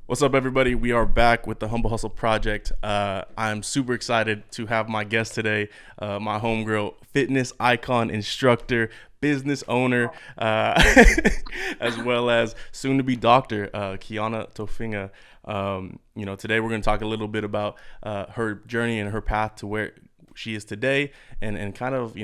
What's up, everybody? We are back with the Humble Hustle Project. I'm super excited to have my guest today, my homegirl, fitness icon, instructor, business owner, as well as soon-to-be doctor, Keanna Tofiga. Today we're going to talk a little bit about her journey and her path to where she is today, and kind of,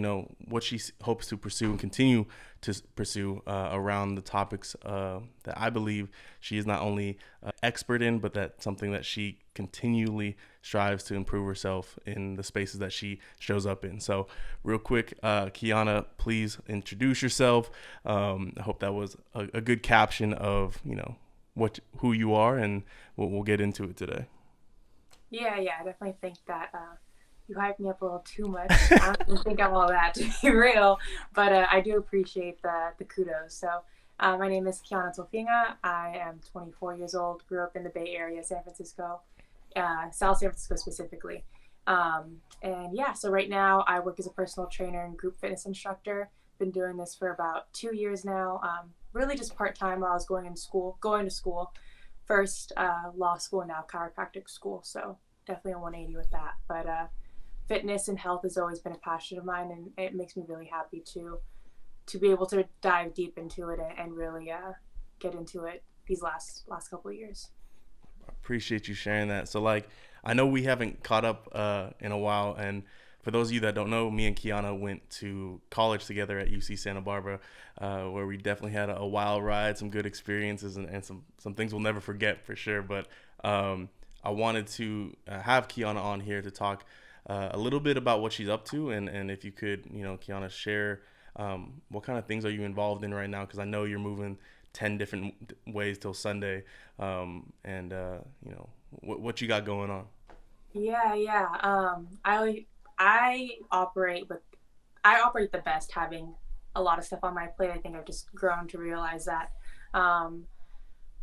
what she hopes to pursue and continue to pursue around the topics that I believe she is not only expert in, but that something that she continually strives to improve herself in the spaces that she shows up in. So real quick, Keanna, please introduce yourself. I hope that was a good caption of, who you are, and we'll get into it today. Yeah, I definitely think that you hyped me up a little too much. I don't think I'm all that, to be real, but I do appreciate the kudos. So my name is Keanna Tofiga. I am 24 years old, grew up in the Bay Area, San Francisco, South San Francisco specifically. So right now I work as a personal trainer and group fitness instructor. Been doing this for about 2 years now, really just part-time while I was going to school. First law school, now chiropractic school, so definitely a 180 with that. But fitness and health has always been a passion of mine, and it makes me really happy to be able to dive deep into it and really get into it these last couple of years. I appreciate you sharing that. So I know we haven't caught up in a while, and for those of you that don't know, me and Keanna went to college together at UC Santa Barbara, where we definitely had a wild ride, some good experiences, and some things we'll never forget for sure. But I wanted to have Keanna on here to talk a little bit about what she's up to, and if you could, Keanna, share what kind of things are you involved in right now? Because I know you're moving 10 different ways till Sunday, what you got going on? I operate the best having a lot of stuff on my plate. I think I've just grown to realize that.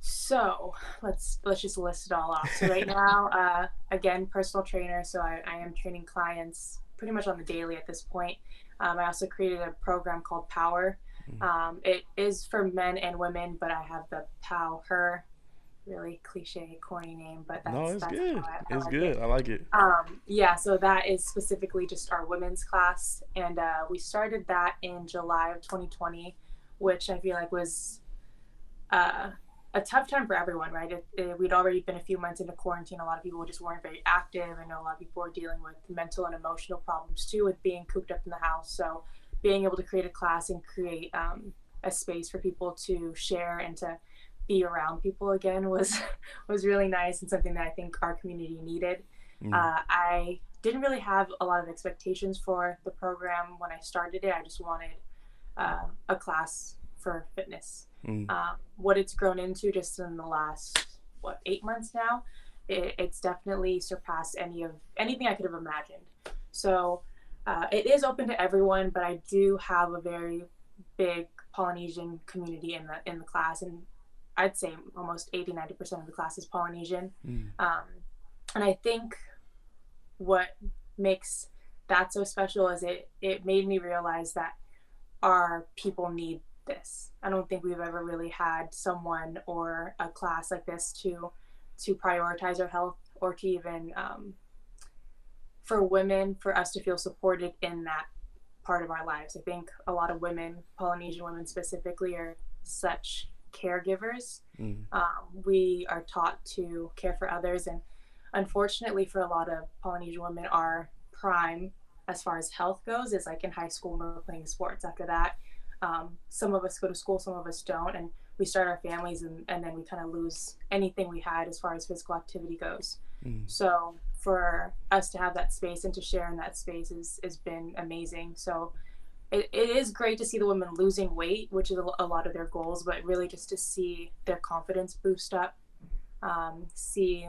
So let's just list it all off. So right now, again, personal trainer. So I am training clients pretty much on the daily at this point. I also created a program called Power. It is for men and women, but I have the POW, her, really cliche, corny name, but that's good. It's like good. I like it. So that is specifically just our women's class, and we started that in July of 2020, which I feel like was a tough time for everyone, right? We'd already been a few months into quarantine. A lot of people just weren't very active. I know a lot of people were dealing with mental and emotional problems too, with being cooped up in the house. So being able to create a class and create a space for people to share and to be around people again was really nice, and something that I think our community needed. I didn't really have a lot of expectations for the program when I started it. I just wanted a class for fitness. What it's grown into just in the last 8 months now, it's definitely surpassed anything I could have imagined. So it is open to everyone, but I do have a very big Polynesian community in the class, and I'd say almost 80-90% of the class is Polynesian. And I think what makes that so special is it made me realize that our people need this. I don't think we've ever really had someone or a class like this to prioritize our health, or to even for women, for us to feel supported in that part of our lives. I think a lot of women, Polynesian women specifically, are such caregivers. We are taught to care for others, and unfortunately for a lot of Polynesian women, our prime as far as health goes is like in high school when we're playing sports. After that, some of us go to school, some of us don't, and we start our families, and then we kind of lose anything we had as far as physical activity goes. So for us to have that space and to share in that space has been amazing. So it is great to see the women losing weight, which is a lot of their goals, but really just to see their confidence boost up, see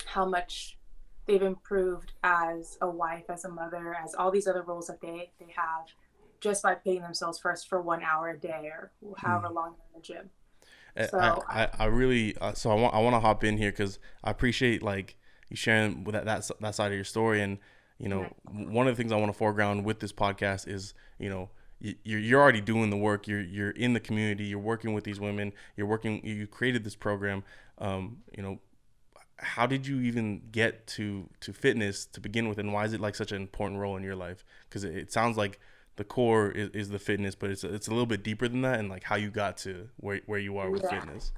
how much they've improved as a wife, as a mother, as all these other roles that they have, just by putting themselves first for 1 hour a day or however long they're in the gym. So I want to hop in here because I appreciate you sharing with that side of your story. And one of the things I want to foreground with this podcast is you're already doing the work. You're in the community. You're working with these women. You created this program. You know, how did you even get to fitness to begin with, and why is it like such an important role in your life? Because it sounds like the core is the fitness, but it's a little bit deeper than that, and like how you got to where you are with Yeah. fitness.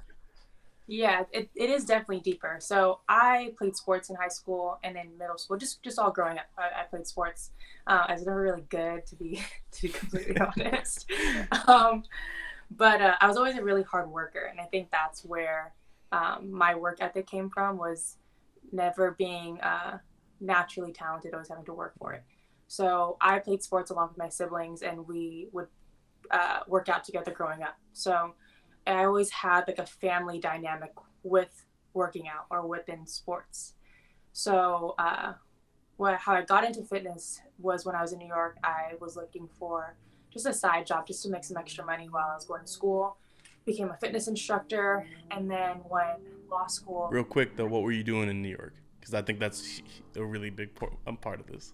Yeah, it is definitely deeper. So I played sports in high school and in middle school, just all growing up. I played sports. I was never really good to be to be completely honest. Um, but I was always a really hard worker, and I think that's where my work ethic came from, was never being naturally talented, always having to work for it. So I played sports along with my siblings, and we would work out together growing up. So I always had like a family dynamic with working out or within sports. So how I got into fitness was when I was in New York. I was looking for just a side job just to make some extra money while I was going to school. Became a fitness instructor, and then when law school, Real quick though, what were you doing in New York? Because I think that's a really big part of this.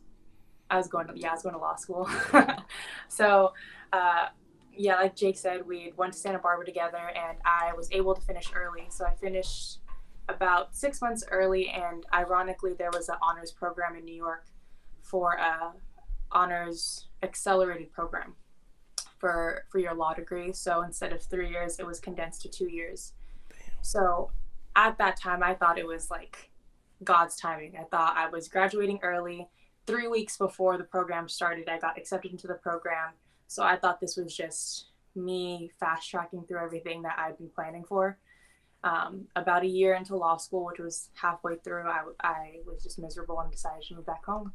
I was going to law school. Yeah. So uh, yeah, like Jake said, we went to Santa Barbara together, and I was able to finish early. So I finished about 6 months early, and ironically, there was an honors program in New York for a honors accelerated program for your law degree. So instead of 3 years, it was condensed to 2 years. So at that time, I thought it was like God's timing. I thought I was graduating early. 3 weeks before the program started, I got accepted into the program. So I thought this was just me fast tracking through everything that I'd been planning for. About a year into law school, which was halfway through, I was just miserable and decided to move back home.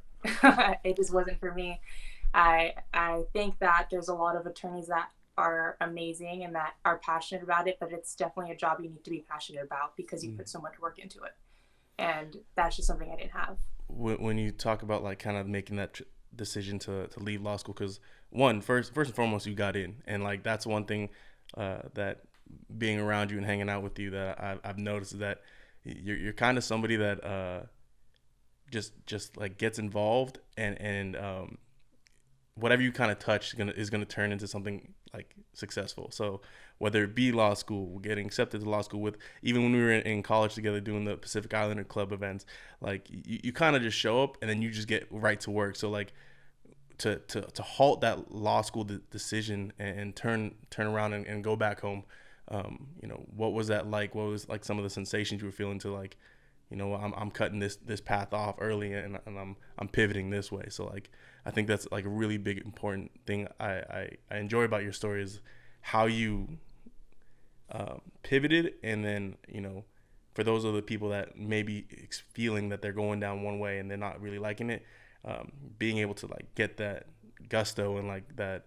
It just wasn't for me. I think that there's a lot of attorneys that are amazing and that are passionate about it, but it's definitely a job you need to be passionate about because you put so much work into it. And that's just something I didn't have. When you talk about like kind of making that decision to leave law school, because first and foremost you got in, and like that's one thing that being around you and hanging out with you that I've noticed is that you're kind of somebody that just like gets involved, and whatever you kind of touch is gonna turn into something like successful. So whether it be law school, getting accepted to law school, with even when we were in college together doing the Pacific Islander Club events, like you kind of just show up and then you just get right to work. So like to halt that law school decision and turn around and go back home, what was that like? What was like some of the sensations you were feeling to like, I'm cutting this path off early, and I'm pivoting this way. So like I think that's like a really big important thing I enjoy about your story is how you pivoted, and then for those other people that maybe feeling that they're going down one way and they're not really liking it, being able to like get that gusto and like that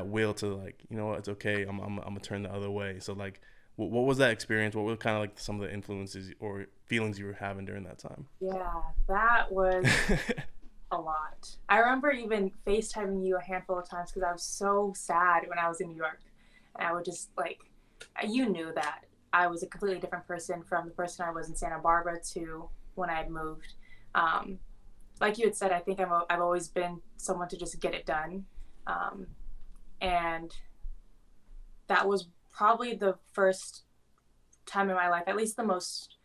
will to like, it's okay, I'm gonna turn the other way. So like what was that experience? What were kind of like some of the influences or feelings you were having during that time? Yeah, that was a lot. I remember even FaceTiming you a handful of times because I was so sad when I was in New York. And I would just like, you knew that I was a completely different person from the person I was in Santa Barbara to when I had moved. Um, like you had said, I think I've always been someone to just get it done. Um, and that was probably the first time in my life, at least the most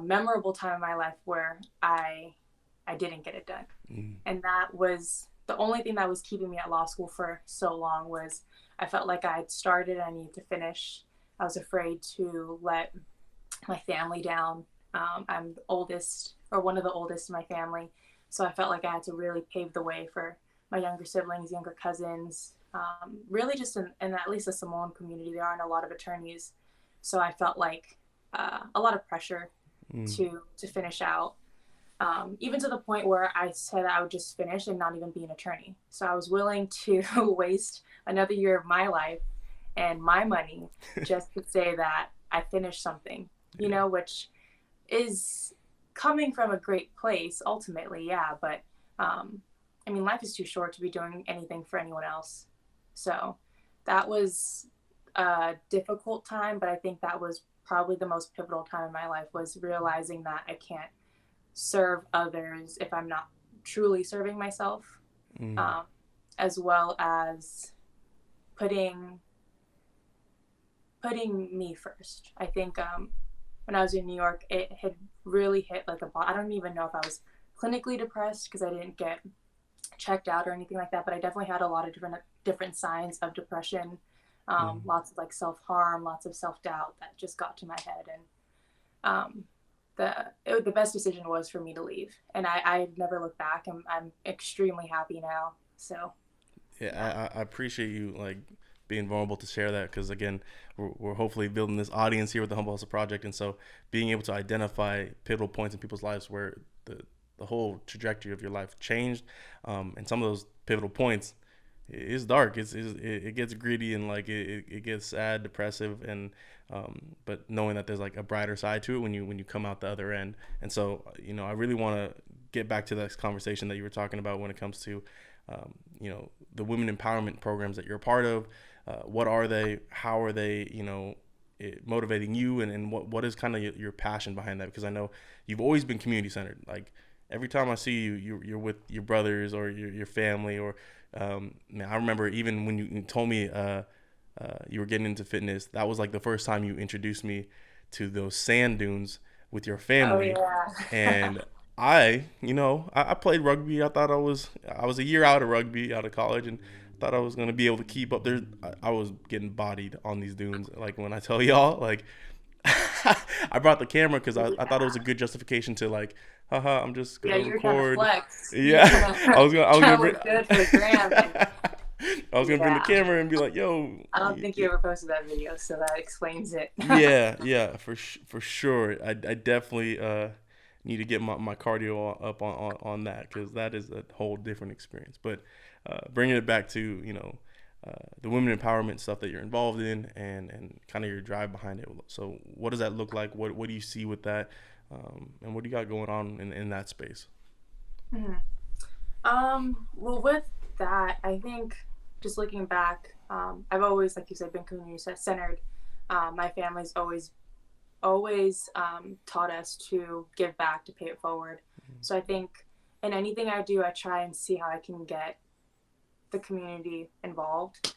memorable time in my life, where I didn't get it done. Mm. And that was the only thing that was keeping me at law school for so long. Was I felt like I had started, I needed to finish. I was afraid to let my family down. I'm the oldest, or one of the oldest in my family, so I felt like I had to really pave the way for my younger siblings, younger cousins. Really, just in at least the Samoan community, there aren't a lot of attorneys, so I felt like a lot of pressure Mm. to finish out. Even to the point where I said I would just finish and not even be an attorney. So I was willing to waste another year of my life and my money just to say that I finished something, which is coming from a great place ultimately, yeah. But I mean, life is too short to be doing anything for anyone else. So that was a difficult time, but I think that was probably the most pivotal time in my life, was realizing that I can't serve others if I'm not truly serving myself, Mm. um, as well as putting me first. I think when I was in New York, it had really hit like I don't even know if I was clinically depressed because I didn't get checked out or anything like that, but I definitely had a lot of different signs of depression, lots of like self-harm, lots of self-doubt that just got to my head. And the best decision was for me to leave, and I never looked back. I'm extremely happy now. So Yeah, I appreciate you like being vulnerable to share that, because again, we're hopefully building this audience here with the Humble Hustle Project, and so being able to identify pivotal points in people's lives where the whole trajectory of your life changed, and some of those pivotal points is dark. It gets gritty, and like it gets sad, depressive, and but knowing that there's like a brighter side to it when you come out the other end. And so I really want to get back to that conversation that you were talking about when it comes to the women empowerment programs that you're a part of. What are they? How are they? Motivating you, and what is kind of your passion behind that? Because I know you've always been community centered. Like every time I see you, you're with your brothers or your family. Or man, I remember even when you told me you were getting into fitness. That was like the first time you introduced me to those sand dunes with your family. oh yeah. And I played rugby. I thought I was a year out of rugby, out of college, and thought I was gonna be able to keep up. I was getting bodied on these dunes. Like when I tell y'all, like I brought the camera because I thought it was a good justification to like, haha, I'm just Yeah, gonna you're trying to record. flex. Yeah, I was gonna look good for the gram. I was gonna bring the Yeah. camera and be like, yo. I don't think you ever posted that video, so that explains it. Yeah, for sure. I definitely need to get my cardio up on that, because that is a whole different experience. But bringing it back to the women empowerment stuff that you're involved in, and kind of your drive behind it. So what does that look like? What do you see with that, and what do you got going on in that space? Mm-hmm. Well, with that, I think just looking back, I've always, like you said, been community centered. My family's always taught us to give back, to pay it forward. So I think in anything I do, I try and see how I can get the community involved.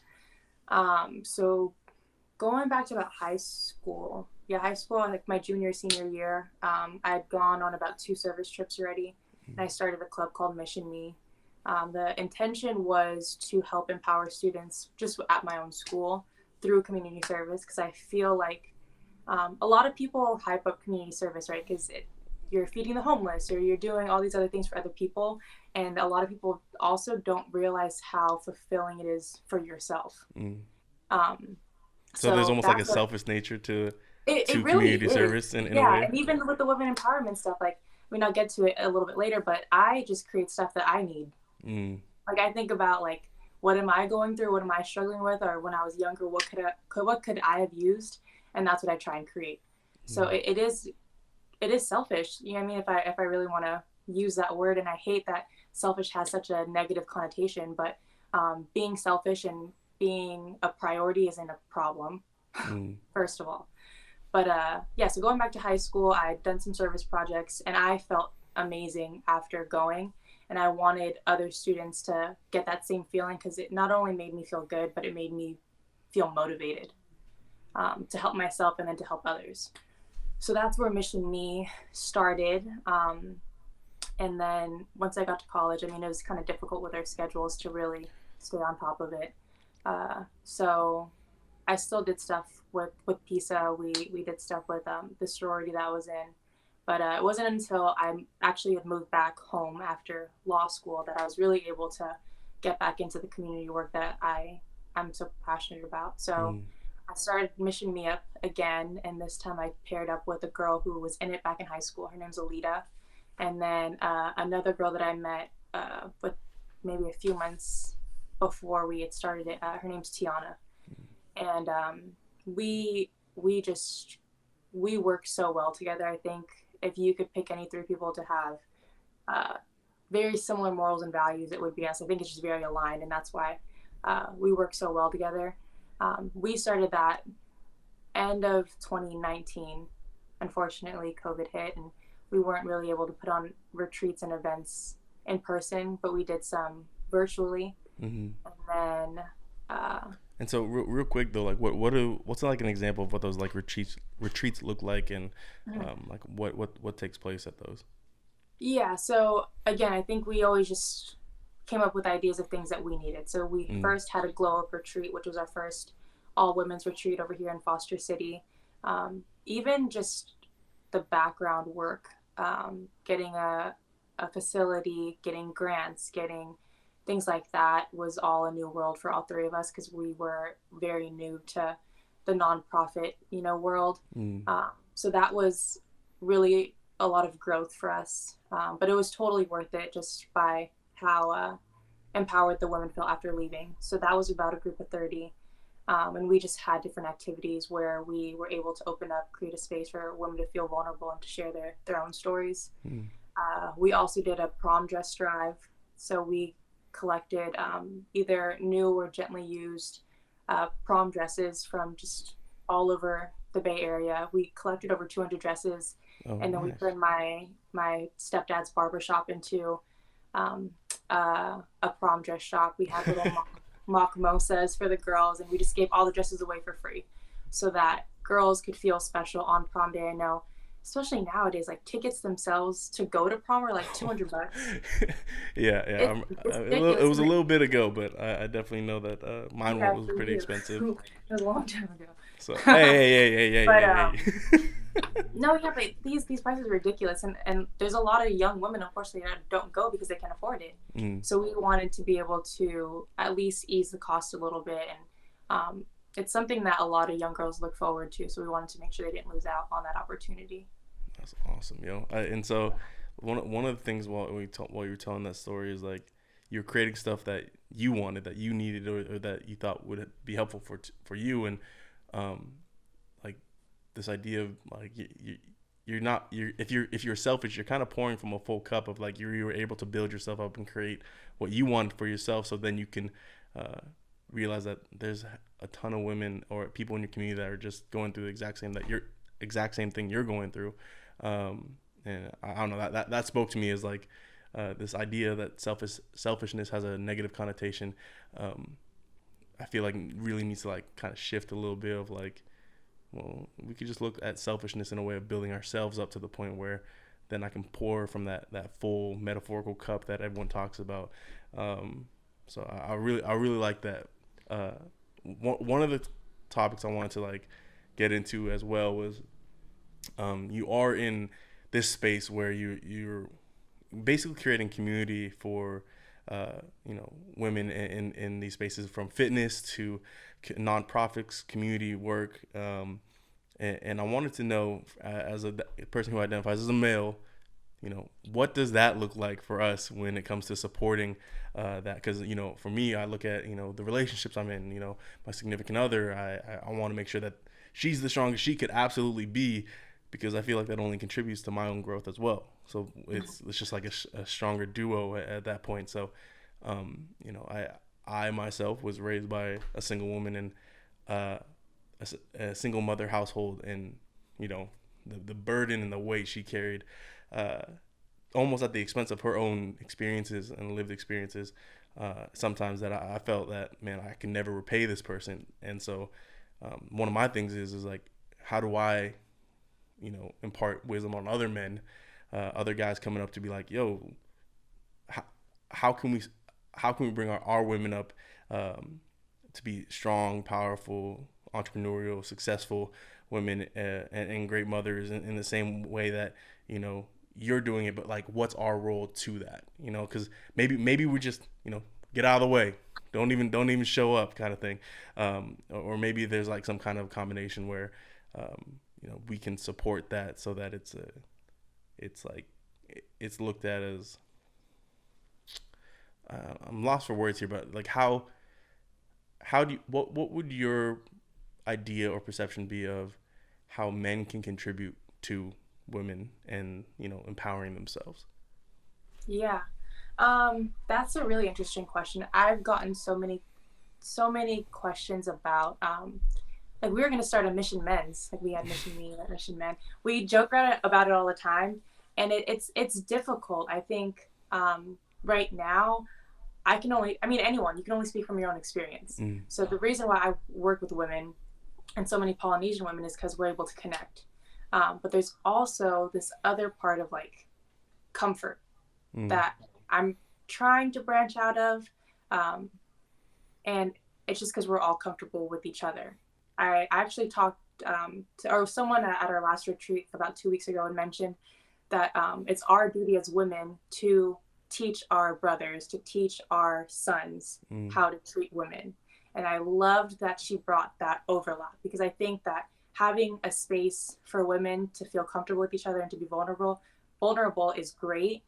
So going back to about high school, like my junior, senior year, I'd gone on about 2 service trips already, and I started a club called Mission Me. The intention was to help empower students just at my own school through community service, because I feel like a lot of people hype up community service, right? Because you're feeding the homeless or you're doing all these other things for other people. And a lot of people also don't realize how fulfilling it is for yourself. So there's almost like a selfish nature to community service in a way. And even with the women empowerment stuff, like, I mean, I'll get to it a little bit later, but I just create stuff that I need. Like I think about like, what am I going through? What am I struggling with? Or when I was younger, what could I have used? And that's what I try and create. So it is selfish. You know what I mean? If I really want to use that word, and I hate that selfish has such a negative connotation, but being selfish and being a priority isn't a problem, first of all. But so going back to high school, I'd done some service projects, and I felt amazing after going. And I wanted other students to get that same feeling, because it not only made me feel good, but it made me feel motivated to help myself and then to help others. So that's where Mission Me started. And then once I got to college, I mean, it was kind of difficult with our schedules to really stay on top of it. So I still did stuff with PISA. We did stuff with the sorority that I was in. But it wasn't until I actually had moved back home after law school that I was really able to get back into the community work that I'm so passionate about. So I started Mission Me Up again, and this time I paired up with a girl who was in it back in high school. Her name's Alita. And then another girl that I met with maybe a few months before we had started it, her name's Keanna. And we work so well together. I think if you could pick any 3 people to have very similar morals and values, it would be us. I think it's just very aligned, and that's why we work so well together. We started that end of 2019. Unfortunately, COVID hit, and we weren't really able to put on retreats and events in person, but we did some virtually. And then And so real quick though, like what's like an example of what those like retreats look like, and like what takes place at those? Yeah, so again, I think we always just came up with ideas of things that we needed. So we Mm, first had a glow up retreat, which was our first all women's retreat over here in Foster City. Even just the background work, getting a facility, getting grants, getting things like that was all a new world for all three of us because we were very new to the nonprofit, world. mm, So that was really a lot of growth for us. But it was totally worth it just by how empowered the women felt after leaving. So that was about a group of 30. And we just had different activities where we were able to open up, create a space for women to feel vulnerable and to share their own stories. mm. We also did a prom dress drive. So we collected either new or gently used prom dresses from just all over the Bay Area. We collected over 200 dresses, Oh, and then we nice. turned my stepdad's barbershop into um, a prom dress shop. We had little mock mosas for the girls, and we just gave all the dresses away for free, so that girls could feel special on prom day. I know, especially nowadays, like tickets themselves to go to prom are like $200. Yeah. It's It ridiculous. was a little bit ago, but I definitely know that mine Yeah, was for pretty you. expensive. It was a long time So hey, ago. hey, hey, hey, But hey, hey, hey. no, yeah, but these prices are ridiculous, and there's a lot of young women, unfortunately, that don't go because they can't afford it. Mm, So we wanted to be able to at least ease the cost a little bit, and it's something that a lot of young girls look forward to. So we wanted to make sure they didn't lose out on that opportunity. that's awesome, yo. And so one of the things while you were telling that story is like you're creating stuff that you wanted, that you needed, or that you thought would be helpful for you, and um, like this idea of like you're not you're if you're selfish, you're kind of pouring from a full cup of like you were able to build yourself up and create what you want for yourself, so then you can uh, realize that there's a ton of women or people in your community that are just going through the exact same thing you're going through. And I don't know, that spoke to me as like this idea that selfishness has a negative connotation. um, I feel like really needs to like kind of shift a little bit of like, well, we could just look at selfishness in a way of building ourselves up to the point where then I can pour from that full metaphorical cup that everyone talks about. Um, so I really like that. Uh, one of the topics I wanted to like get into as well was you are in this space where you're basically creating community for women in these spaces, from fitness to nonprofits, community work. And I wanted to know, as a person who identifies as a male, what does that look like for us when it comes to supporting that? Because for me, I look at the relationships I'm in. My significant other. I want to make sure that she's the strongest she could absolutely be, because I feel like that only contributes to my own growth as well. So it's just like a stronger duo at that point. So, I myself was raised by a single woman and a single mother household, and the burden and the weight she carried, uh, almost at the expense of her own experiences and lived experiences. Sometimes that I felt that, man, I can never repay this person, and so one of my things is like, how do I impart wisdom on other men, other guys coming up to be like, yo, how, how can we bring our women up, to be strong, powerful, entrepreneurial, successful women, and great mothers in the same way that you're doing it, but like, what's our role to that? Because maybe we just get out of the way, don't even show up, kind of thing, or maybe there's like some kind of combination where we can support that, so that it's like it's looked at as, I'm lost for words here, but like how do you, what would your idea or perception be of how men can contribute to women and empowering themselves? Yeah. That's a really interesting question. I've gotten so many questions about like we were gonna start a Mission Men's. Like we had Mission Me and Mission Men. We joke about it all the time, and it's difficult. I think right now anyone, you can only speak from your own experience. Mm. So the reason why I work with women and so many Polynesian women is because we're able to connect. But there's also this other part of like comfort that I'm trying to branch out of. And it's just because we're all comfortable with each other. I actually talked or someone at our last retreat about 2 weeks ago and mentioned that it's our duty as women to teach our brothers, to teach our sons how to treat women. And I loved that she brought that overlap, because I think that having a space for women to feel comfortable with each other and to be vulnerable is great,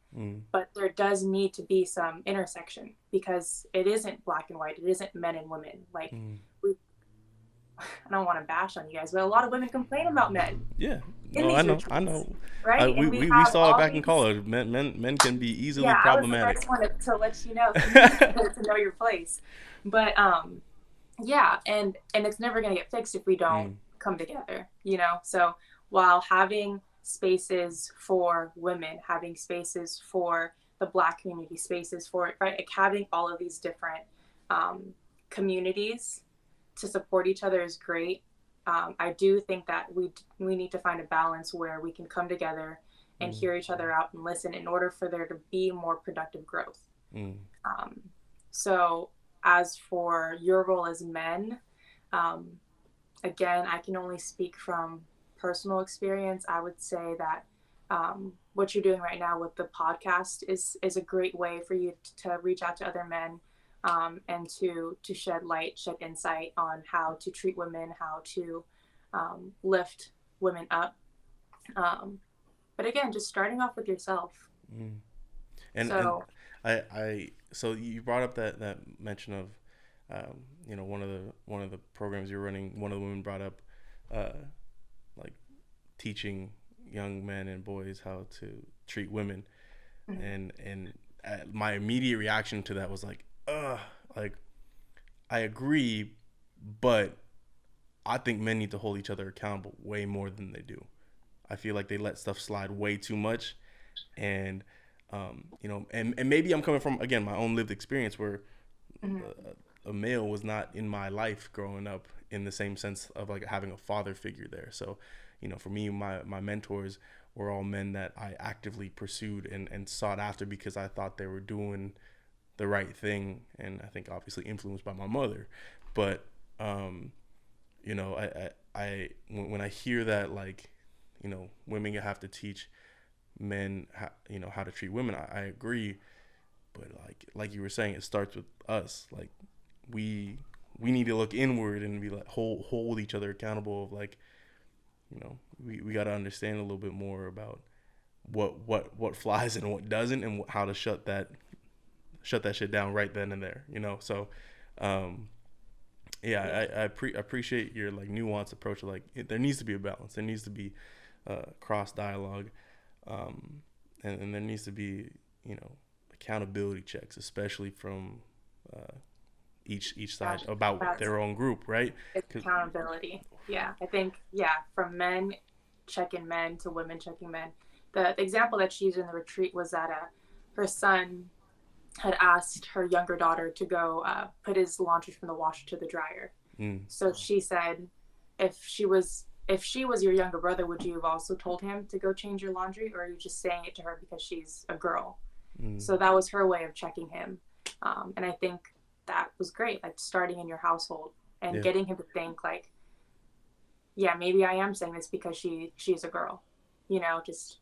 but there does need to be some intersection, because it isn't black and white. It isn't men and women. Like, I don't want to bash on you guys, but a lot of women complain about men. Yeah. No, I know. Retreats, I know. right? And We saw it back in college. Men can be easily problematic. I just wanted to let you know, to know your place. But yeah, and it's never going to get fixed if we don't come together, you know? So while having spaces for women, having spaces for the Black community, spaces for, right, like having all of these different communities to support each other is great. I do think that we need to find a balance where we can come together and hear each other out and listen in order for there to be more productive growth. So as for your role as men, again, I can only speak from personal experience. I would say that what you're doing right now with the podcast is a great way for you to reach out to other men, and to shed light, shed insight on how to treat women, how to lift women up. But again, just starting off with yourself. And so you brought up that mention of one of the programs you're running. One of the women brought up like teaching young men and boys how to treat women, and my immediate reaction to that was like, like, I agree, but I think men need to hold each other accountable way more than they do. I feel like they let stuff slide way too much, and and maybe I'm coming from, again, my own lived experience where a male was not in my life growing up in the same sense of like having a father figure there. So, for me, my mentors were all men that I actively pursued and sought after because I thought they were doing the right thing, and I think obviously influenced by my mother. But I when I hear that, like, women have to teach men how to treat women, I agree. But like you were saying, it starts with us. Like, we need to look inward and be like hold each other accountable. Of like, we got to understand a little bit more about what flies and what doesn't, and how to shut that shit down right then and there. So I appreciate your like nuanced approach. Like, there needs to be a balance. There needs to be cross dialogue, and there needs to be accountability checks, especially from each side about their own group, right? It's accountability. Yeah, I think, from men checking men to women checking men. The example that she used in the retreat was that her son had asked her younger daughter to go put his laundry from the washer to the dryer. So she said, if she was your younger brother, would you have also told him to go change your laundry, or are you just saying it to her because she's a girl? So that was her way of checking him. And I think that was great, like starting in your household and getting him to think like, yeah, maybe I am saying this because she's a girl, just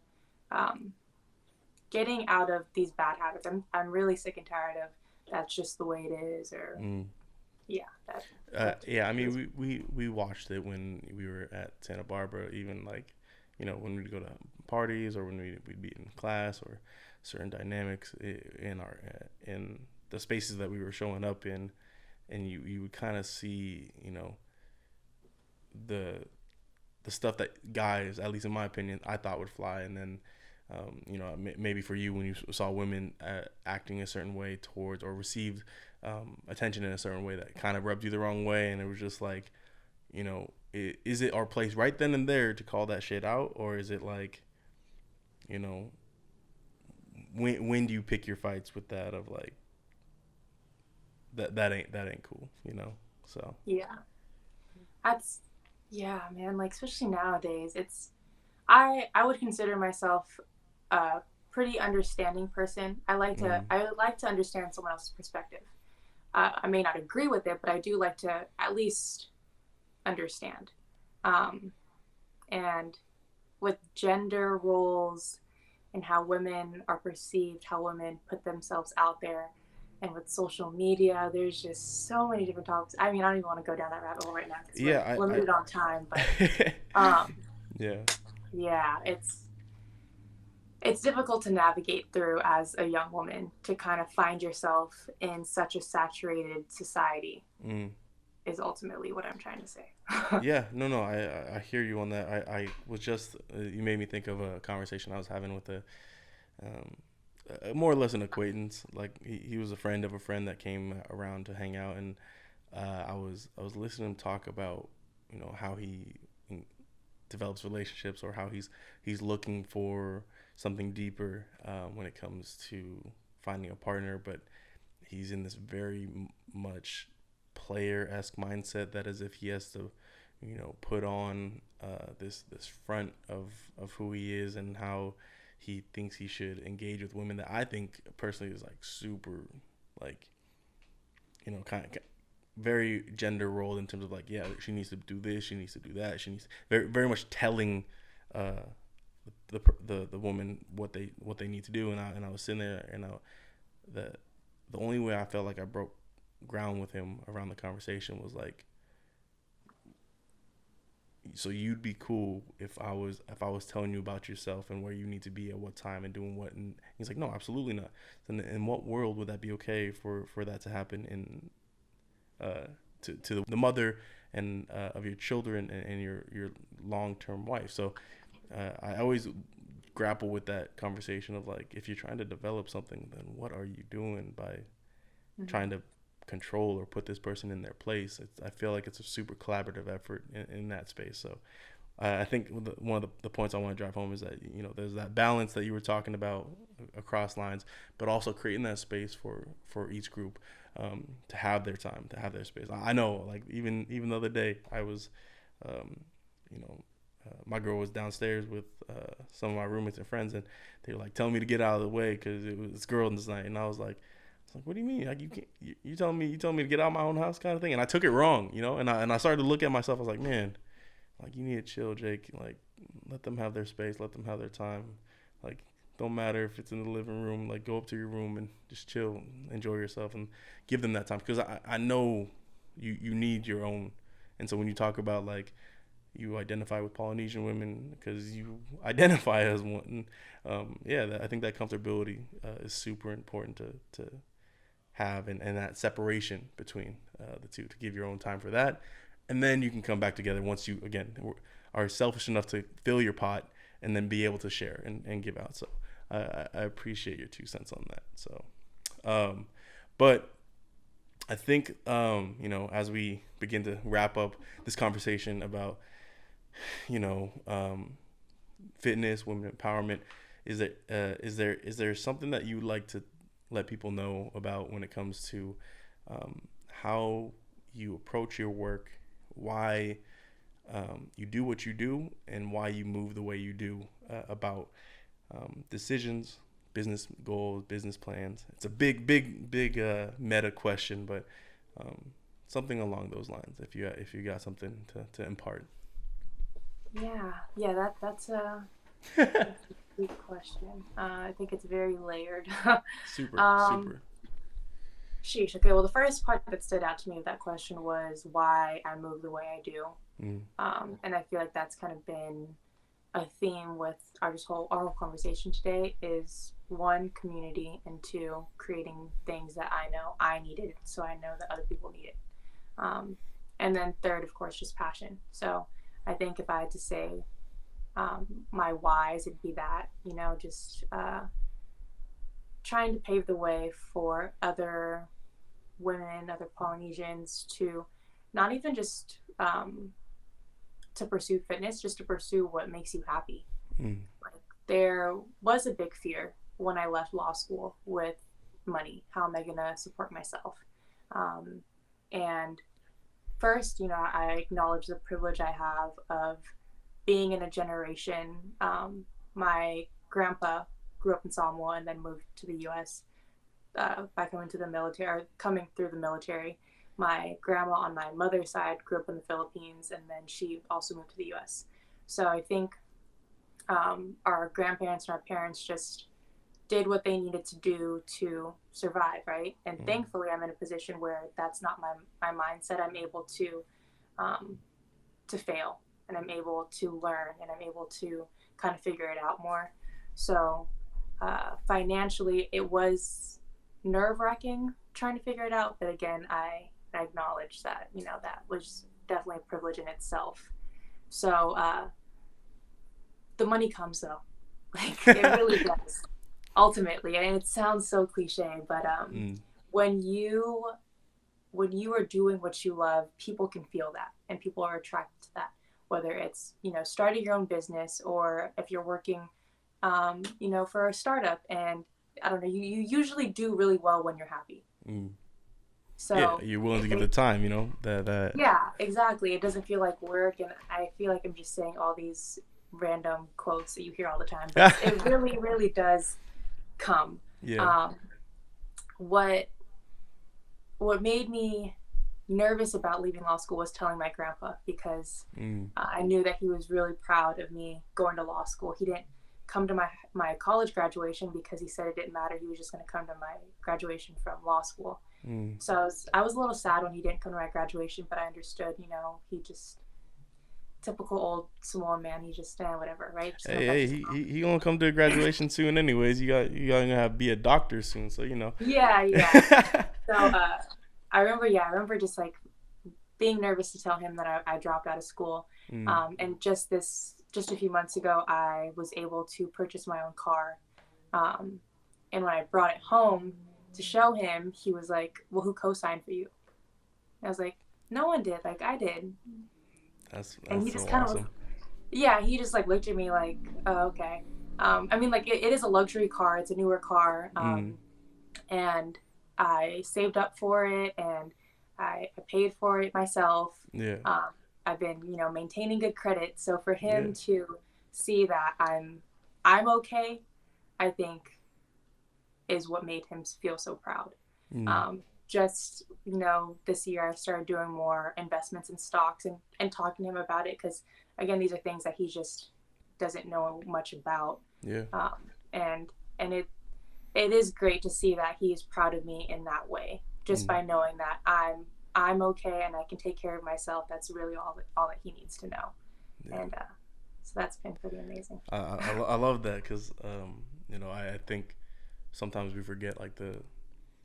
getting out of these bad habits. I'm really sick and tired of that's just the way it is, or I mean, we watched it when we were at Santa Barbara, even like, when we'd go to parties or when we'd be in class, or certain dynamics in the spaces that we were showing up in, and you would kind of see, the stuff that guys, at least in my opinion, I thought would fly, and then maybe for you, when you saw women acting a certain way towards, or received attention in a certain way that kind of rubbed you the wrong way, and it was just like, is it our place right then and there to call that shit out, or is it like, when do you pick your fights with that, of like, that ain't cool, you know. So Yeah. That's yeah, man. Like especially nowadays, it's I would consider myself a pretty understanding person. mm, I like to understand someone else's perspective. I may not agree with it, but I do like to at least understand. Um, and with gender roles and how women are perceived, how women put themselves out there, and with social media, there's just so many different topics. I mean, I don't even want to go down that rabbit hole right now because we're yeah, limited on time. But I um, yeah. yeah, it's difficult to navigate through as a young woman to kind of find yourself in such a saturated society. Mm. Is ultimately what I'm trying to say. Yeah, no, I hear you on that. I was just you made me think of a conversation I was having with um, more or less an acquaintance. Like he was a friend of a friend that came around to hang out, and I was listening to him talk about how he develops relationships, or how he's looking for something deeper when it comes to finding a partner, but he's in this very much player-esque mindset, that as if he has to put on this front of who he is and how he thinks he should engage with women, that I think personally is like super, like, kind of very gender role, in terms of like, yeah, she needs to do this, she needs to do that, she needs very very much telling uh the woman what they need to do. And I was sitting there, and the the only way I felt like I broke ground with him around the conversation was like, so you'd be cool if I was telling you about yourself and where you need to be at what time and doing what? And he's like, no, absolutely not. Then in what world would that be okay for that to happen in to the mother and of your children, and your long-term wife? So I always grapple with that conversation of like, if you're trying to develop something, then what are you doing by Mm-hmm. trying to control or put this person in their place? I feel like it's a super collaborative effort in that space. So I think one of the points I want to drive home is that there's that balance that you were talking about across lines, but also creating that space for each group to have their time, to have their space. I know, like, even the other day I was, um, my girl was downstairs with some of my roommates and friends, and they were like telling me to get out of the way because it was girls' night, and I was like, what do you mean? Like, you can't? You telling me to get out of my own house, kind of thing. And I took it wrong, And I started to look at myself. I was like, man, like, you need to chill, Jake. Like, let them have their space. Let them have their time. Like, don't matter if it's in the living room. Like, go up to your room and just chill, enjoy yourself, and give them that time. Because I know you need your own. And so when you talk about, like, you identify with Polynesian women because you identify as one, yeah, I think that comfortability is super important to have, and that separation between the two, to give your own time for that, and then you can come back together once you again are selfish enough to fill your pot, and then be able to share and give out. So I appreciate your 2 cents on that. So but I think as we begin to wrap up this conversation about you know um, fitness, women empowerment, is there something that you would like to let people know about when it comes to how you approach your work, why you do what you do, and why you move the way you do about decisions, business goals, business plans? It's a big meta question, but something along those lines. If you got something to impart. Yeah, that's a good question. I think it's very layered. Super, um, super. sheesh. Okay, well, the first part that stood out to me of that question was why I move the way I do. Mm, And I feel like that's kind of been a theme with our whole conversation today is one, community, and two, creating things that I know I needed, so I know that other people need it. Um, and then third, of course, just passion. So I think if I had to say my whys, it'd be that, just trying to pave the way for other women, other Polynesians to not even just to pursue fitness, just to pursue what makes you happy. mm, Like, there was a big fear when I left law school with money. How am I going to support myself? Um, and first, I acknowledge the privilege I have of being in a generation. My grandpa grew up in Samoa and then moved to the U.S. By coming to the military, or coming through the military. My grandma on my mother's side grew up in the Philippines, and then she also moved to the U.S. So I think our grandparents and our parents just did what they needed to do to survive, right? And thankfully, I'm in a position where that's not my mindset. I'm able um, to fail, and I'm able to learn, and I'm able to kind of figure it out more. So financially, it was nerve wracking trying to figure it out. But again, I acknowledge that, that was definitely a privilege in itself. So the money comes though. Like it really does. Ultimately, and it sounds so cliche, but when you when you are doing what you love, people can feel that and people are attracted to that. Whether it's, starting your own business, or if you're working for a startup, and I don't know, you usually do really well when you're happy. Mm. Yeah, So you're willing to give the time, that. yeah, exactly. It doesn't feel like work, and I feel like I'm just saying all these random quotes that you hear all the time, but it really, really does come. Yeah. What made me nervous about leaving law school was telling my grandpa, because I knew that he was really proud of me going to law school. He didn't come to my college graduation because he said it didn't matter. He was just going to come to my graduation from law school. So I was a little sad when he didn't come to my graduation, but I understood, he just, typical old Samoan man, he just, whatever, right? Just hey, he gonna come to a graduation soon anyways. You gotta have be a doctor soon, so Yeah. So I remember just like being nervous to tell him that I dropped out of school. And just a few months ago, I was able to purchase my own car. And when I brought it home to show him, he was like, well, who co-signed for you? And I was like, no one did. Like, I did. That's And he so just kind awesome. of, yeah, he just like looked at me like, oh, okay. I mean, like it is a luxury car. It's a newer car. And I saved up for it, and I paid for it myself. Yeah. I've been, maintaining good credit. So for him to see that I'm okay, I think is what made him feel so proud. Just, this year I started doing more investments in stocks, and talking to him about it, because again, these are things that he just doesn't know much about. Yeah. And it is great to see that he is proud of me in that way, just by knowing that I'm okay and I can take care of myself. That's really all that he needs to know. And so that's been pretty amazing. I love that, because I think sometimes we forget, like,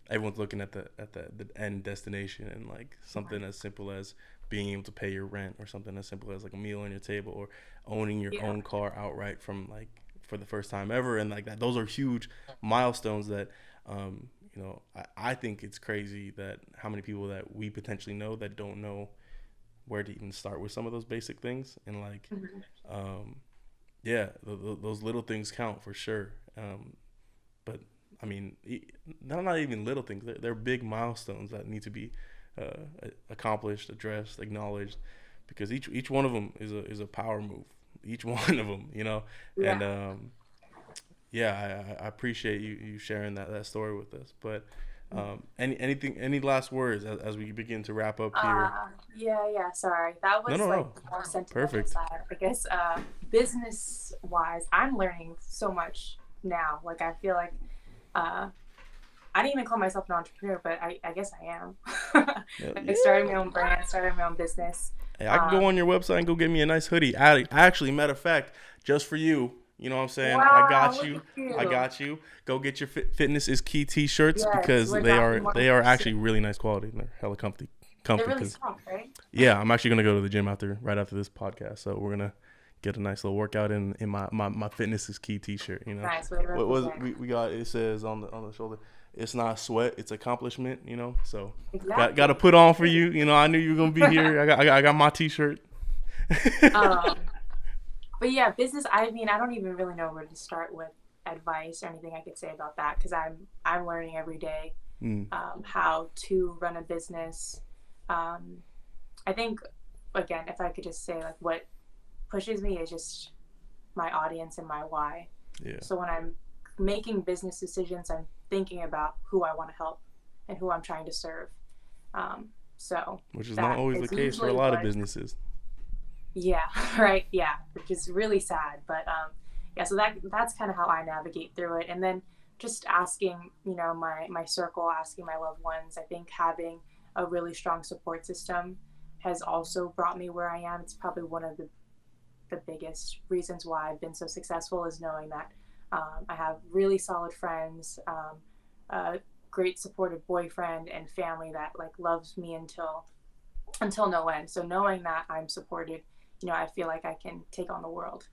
everyone's looking at the end destination, and like something as simple as being able to pay your rent, or something as simple as like a meal on your table, or owning your own car outright from like for the first time ever, and like that. Those are huge milestones that I think it's crazy that how many people that we potentially know that don't know where to even start with some of those basic things, and like those little things count for sure. But I mean, they're not even little things. They're big milestones that need to be accomplished, addressed, acknowledged, because each one of them is a power move. Each one of them, Yeah. And I appreciate you sharing that story with us. But any last words as we begin to wrap up here? Yeah. Sorry, that was No. like more sentimental Perfect. side. I guess business wise, I'm learning so much now. Like I feel like I didn't even call myself an entrepreneur, but I guess I am. Like starting my own brand, starting my own business. Hey, I can go on your website and go get me a nice hoodie. Actually, matter of fact, just for you. You know what I'm saying? Wow, I got look you. at you. I got you. Go get your Fitness is Key t-shirts, Yes, because we're they dropping more are soon. actually really nice quality. They're hella comfy. They're really 'cause- soft, right? yeah, I'm actually gonna go to the gym right after this podcast. So we're gonna get a nice little workout in my Fitness is Key t-shirt. Nice way to What was represent. we got? It says on the shoulder, it's not sweat, it's accomplishment. So Exactly. got to put on for you. I knew you were gonna be here. I got my t-shirt. But yeah, business. I mean, I don't even really know where to start with advice or anything I could say about that, because I'm learning every day. how to run a business. I think, again, if I could just say, like, what pushes me is just my audience and my why. Yeah. So when I'm making business decisions, I'm thinking about who I want to help and who I'm trying to serve. Which is not always the case for a lot of businesses. Yeah, right. Yeah, which is really sad. But yeah, so that's kind of how I navigate through it. And then just asking, my circle, asking my loved ones. I think having a really strong support system has also brought me where I am. It's probably one of the biggest reasons why I've been so successful is knowing that I have really solid friends, a great supportive boyfriend and family that like loves me until no end. So knowing that I'm supported, I feel like I can take on the world.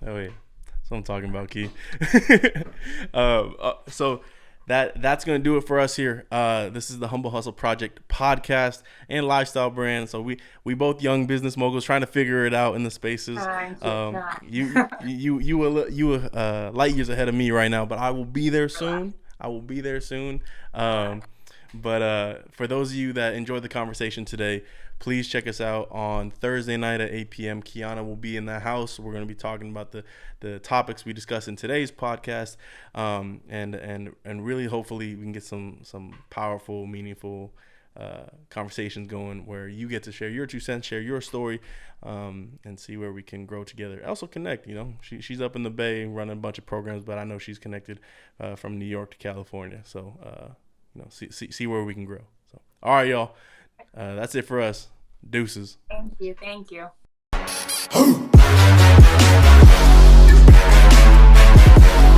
Oh yeah, that's what I'm talking about, Key. So that's gonna do it for us here. This is the Humble Hustle Project podcast and lifestyle brand. So we both young business moguls trying to figure it out in the spaces. You were light years ahead of me right now, but I will be there soon. But for those of you that enjoyed the conversation today, please check us out on Thursday night at 8 p.m. Keanna will be in the house. We're going to be talking about the topics we discussed in today's podcast, and really hopefully we can get some powerful, meaningful conversations going where you get to share your 2 cents, share your story, and see where we can grow together. Also connect. She's up in the Bay running a bunch of programs, but I know she's connected from New York to California. So see where we can grow. So all right, y'all. That's it for us. Deuces. Thank you.